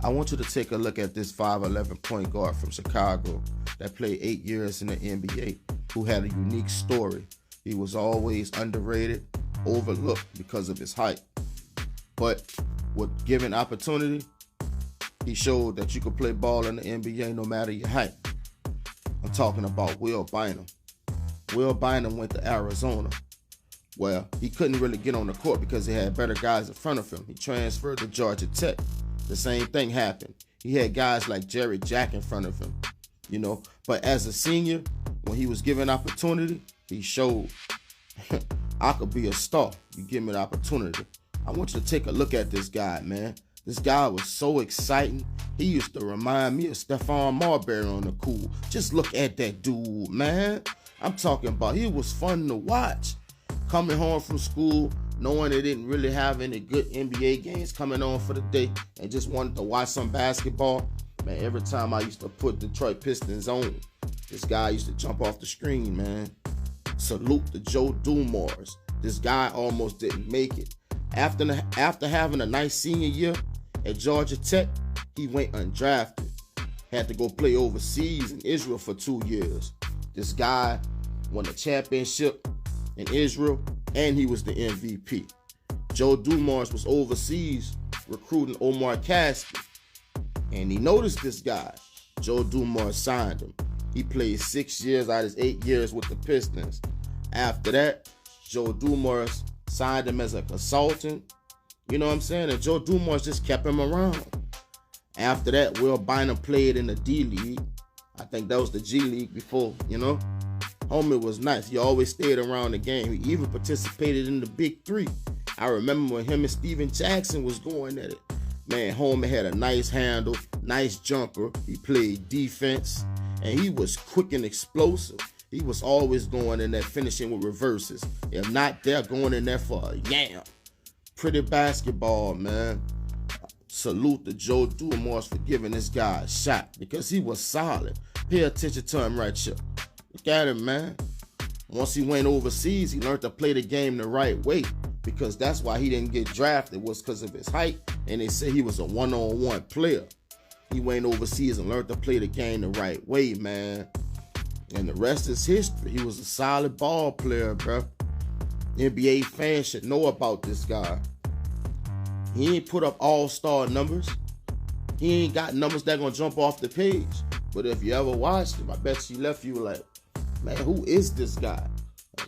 I want you to take a look at this 5'11" point guard from Chicago that played 8 years in the NBA, who had a unique story. He was always underrated, overlooked because of his height. But with given opportunity, he showed that you could play ball in the NBA no matter your height. I'm talking about Will Bynum. Will Bynum went to Arizona. Well, he couldn't really get on the court because he had better guys in front of him. He transferred to Georgia Tech. The same thing happened. He had guys like Jerry Jack in front of him, But as a senior, when he was given opportunity, he showed, I could be a star. You give me the opportunity. I want you to take a look at this guy, man. This guy was so exciting. He used to remind me of Stephon Marbury on the cool. Just look at that dude, man. I'm talking about he was fun to watch. Coming home from school, knowing they didn't really have any good NBA games coming on for the day, and just wanted to watch some basketball. Man, every time I used to put Detroit Pistons on, this guy used to jump off the screen, man. Salute to Joe Dumars. This guy almost didn't make it. After having a nice senior year at Georgia Tech, he went undrafted. Had to go play overseas in Israel for 2 years. This guy won a championship in Israel, and he was the MVP. Joe Dumars was overseas recruiting Omar Caspi, and he noticed this guy. Joe Dumars signed him. He played 6 years out of his 8 years with the Pistons. After that, Joe Dumars signed him as a consultant. You know what I'm saying? And Joe Dumars just kept him around. After that, Will Bynum played in the D League. I think that was the G League before, Homie was nice. He always stayed around the game. He even participated in the Big Three. I remember when him and Steven Jackson was going at it. Man, Homie had a nice handle, nice jumper. He played defense, and he was quick and explosive. He was always going in there finishing with reverses. If not, they're going in there for a yam. Pretty basketball, man. Salute to Joe Dumars for giving this guy a shot because he was solid. Pay attention to him right here. Look at him, man. Once he went overseas, he learned to play the game the right way because that's why he didn't get drafted, was because of his height, and they said he was a one-on-one player. He went overseas and learned to play the game the right way, man. And the rest is history. He was a solid ball player, bro. NBA fans should know about this guy. He ain't put up all-star numbers. He ain't got numbers that gonna jump off the page. But if you ever watched him, I bet you left you like, man, who is this guy?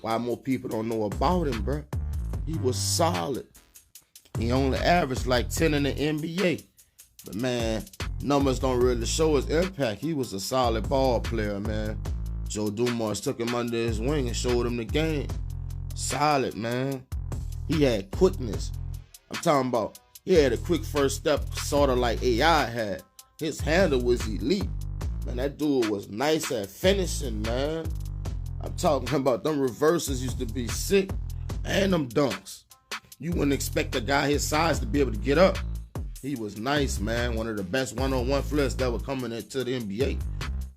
Why more people don't know about him, bro? He was solid. He only averaged like 10 in the NBA. But, man, numbers don't really show his impact. He was a solid ball player, man. Joe Dumars took him under his wing and showed him the game. Solid, man. He had quickness. I'm talking about, he had a quick first step, sort of like AI had. His handle was elite. Man, that dude was nice at finishing, man. I'm talking about them reverses used to be sick, and them dunks. You wouldn't expect a guy his size to be able to get up. He was nice, man. One of the best one-on-one players that were coming into the NBA.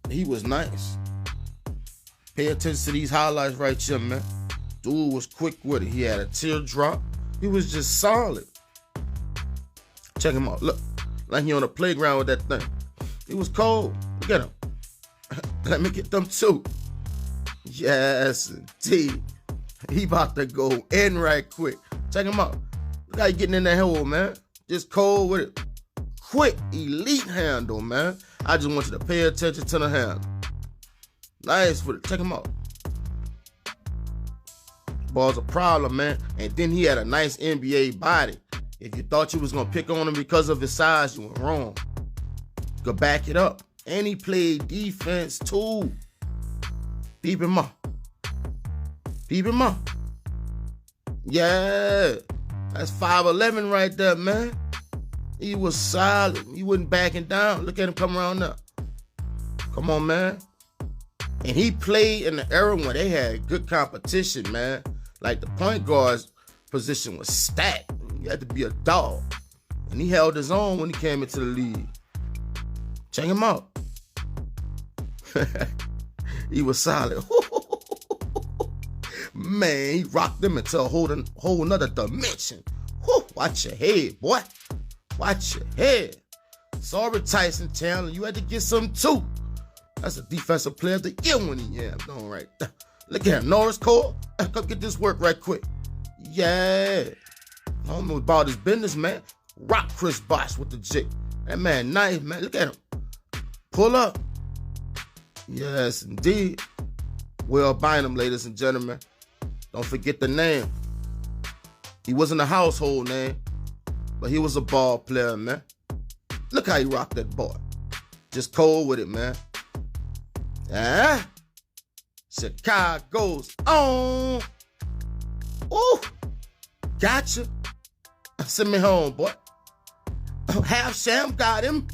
He was nice. Pay attention to these highlights right here, man. Dude was quick with it. He had a teardrop. He was just solid. Check him out. Look, like he on the playground with that thing. He was cold. Look at him. Let me get them too. Yes, indeed. He about to go in right quick. Check him out. Look how he getting in that hole, man. Just cold with it. Quick, elite handle, man. I just want you to pay attention to the handle. Nice with it. Check him out. Ball's a problem, man. And then he had a nice NBA body. If you thought you was going to pick on him because of his size, you were wrong. You could back it up. And he played defense, too. Peep him up. Peep him up. Yeah. That's 5'11" right there, man. He was solid. He wasn't backing down. Look at him come around now. Come on, man. And he played in the era when they had good competition, man. Like the point guard's position was stacked. You had to be a dog. And he held his own when he came into the league. Check him out. He was solid. Man, he rocked them into a whole nother dimension. Watch your head, boy. Watch your head. Sorry, Tyson Chandler, you had to get some too. That's a defensive player of the year when he yapped on right there. Look at him, Norris Cole. Come get this work right quick. Yeah. I don't know about his business, man. Rock Chris Bosh with the jig. That man nice, man. Look at him. Pull up. Yes, indeed. Will Bynum, ladies and gentlemen. Don't forget the name. He wasn't a household name, but he was a ball player, man. Look how he rocked that boy. Just cold with it, man. Chicago's on. Ooh, gotcha. Send me home, boy. Half Sham got him.